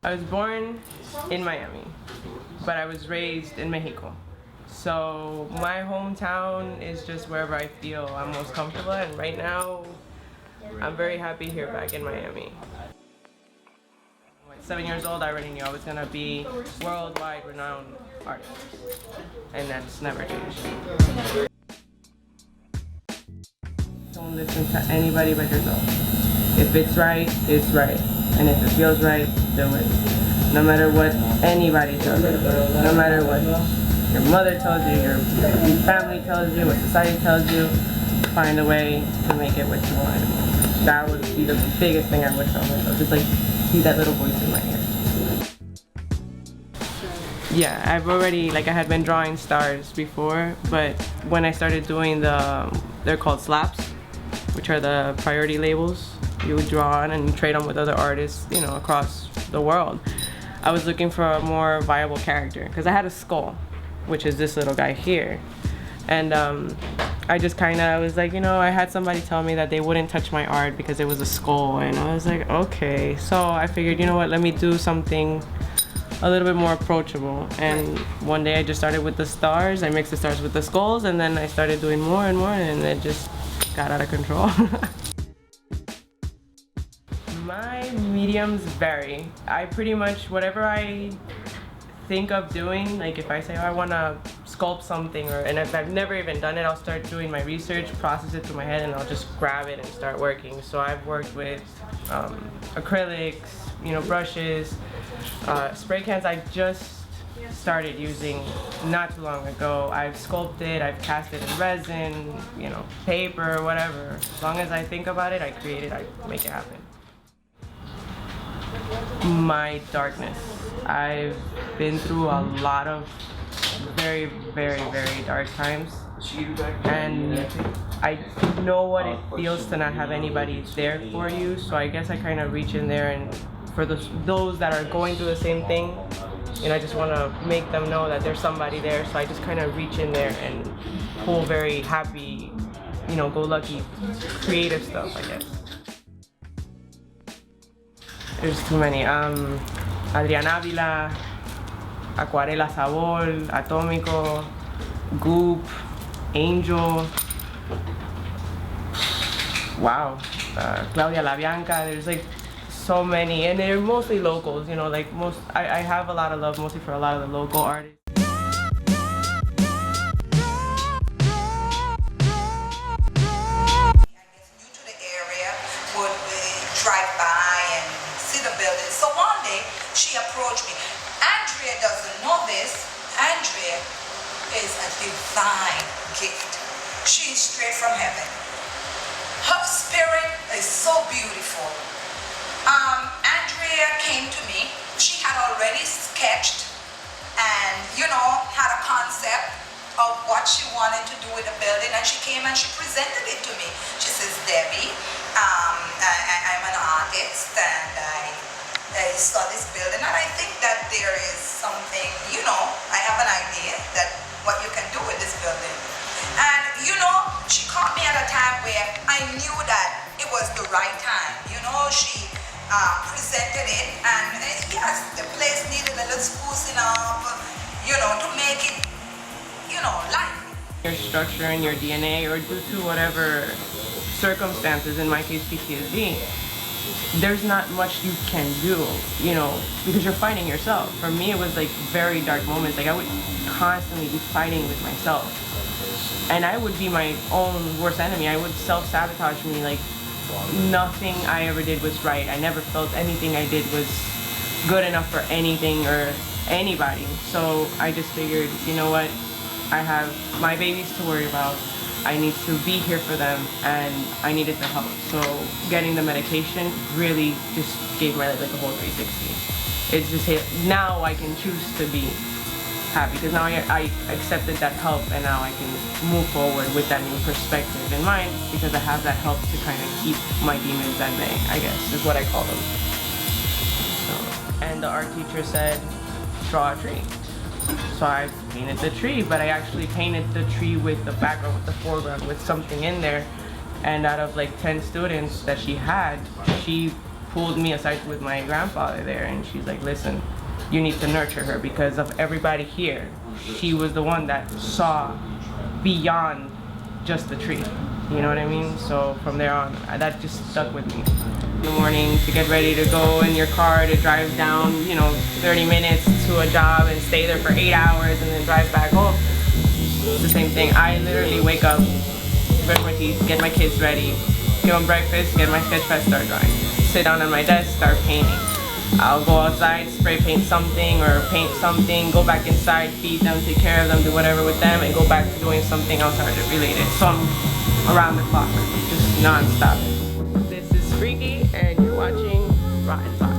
I was born in Miami, but I was raised in Mexico. So my hometown is just wherever I feel I'm most comfortable, and right now I'm very happy here back in Miami. At 7 years old, I already knew I was gonna be worldwide renowned artist, and that's never changed. Don't listen to anybody but yourself. If it's right, it's right. And if it feels right, do it. No matter what anybody tells you, no matter what your mother tells you, your family tells you, what society tells you, find a way to make it what you want. That would be the biggest thing I would tell myself. Just like see that little voice in my ear. Yeah, I've already, I had been drawing stars before, but when I started doing they're called slaps, which are the priority labels. You would draw on and trade them with other artists, across the world. I was looking for a more viable character because I had a skull, which is this little guy here. And I just was like, I had somebody tell me that they wouldn't touch my art because it was a skull. And I was like, okay. So I figured, you know what, let me do something a little bit more approachable. And one day I just started with the stars. I mixed the stars with the skulls, and then I started doing more and more, and it just got out of control. My mediums vary. I pretty much, whatever I think of doing, if I say, oh, I want to sculpt something, and if I've never even done it, I'll start doing my research, process it through my head, and I'll just grab it and start working. So I've worked with acrylics, brushes, spray cans. I just started using not too long ago. I've sculpted, I've cast it in resin, paper, whatever. As long as I think about it, I create it, I make it happen. My darkness. I've been through a lot of very, very, very dark times, and I know what it feels to not have anybody there for you, so I guess I kind of reach in there, and for those that are going through the same thing, I just want to make them know that there's somebody there, so I just kind of reach in there and pull very happy, go-lucky, creative stuff, I guess. There's too many. Adrián Ávila, Acuarela Sabor, Atómico, Goop, Angel. Wow. Claudia LaBianca. There's so many, and they're mostly locals. I have a lot of love mostly for a lot of the local artists. So one day she approached me. Andrea doesn't know this. Andrea is a divine gift. She is straight from heaven. Her spirit is so beautiful. Andrea came to me. She had already sketched and had a concept of what she wanted to do with the building, and she came and she presented it to me. She says, Debbie, I'm an artist and I saw this building, and I think that there is something, I have an idea that what you can do with this building. And she caught me at a time where I knew that it was the right time. She presented it, and yes, the place needed a little sprucing up, to make it, life. Your structure and your DNA, or due to whatever circumstances, in my case PTSD, there's not much you can do, because you're fighting yourself. For me, it was very dark moments. I would constantly be fighting with myself, and I would be my own worst enemy. I would self-sabotage me. Nothing I ever did was right. I never felt anything I did was good enough for anything or anybody. So I just figured, you know what? I have my babies to worry about. I need to be here for them, and I needed the help. So getting the medication really just gave my life a whole 360. It's just now I can choose to be happy, because now I accepted that help, and now I can move forward with that new perspective in mind, because I have that help to kind of keep my demons at bay, I guess, is what I call them. And the art teacher said, draw a tree. So I painted the tree, but I actually painted the tree with the background, with the foreground, with something in there. And out of 10 students that she had, she pulled me aside with my grandfather there, and she's like, listen, you need to nurture her because of everybody here. She was the one that saw beyond just the tree. You know what I mean? So from there on, that just stuck with me. In the morning to get ready to go in your car to drive down, 30 minutes to a job and stay there for 8 hours and then drive back home. It's the same thing. I literally wake up, brush my teeth, get my kids ready, give them breakfast, get my Sketchpad, start drawing. Sit down at my desk, start painting. I'll go outside, spray paint something or paint something, go back inside, feed them, take care of them, do whatever with them, and go back to doing something else art related. So I'm around the clock, just non-stop. This is Freaky, and you're watching Rotten Thoughts.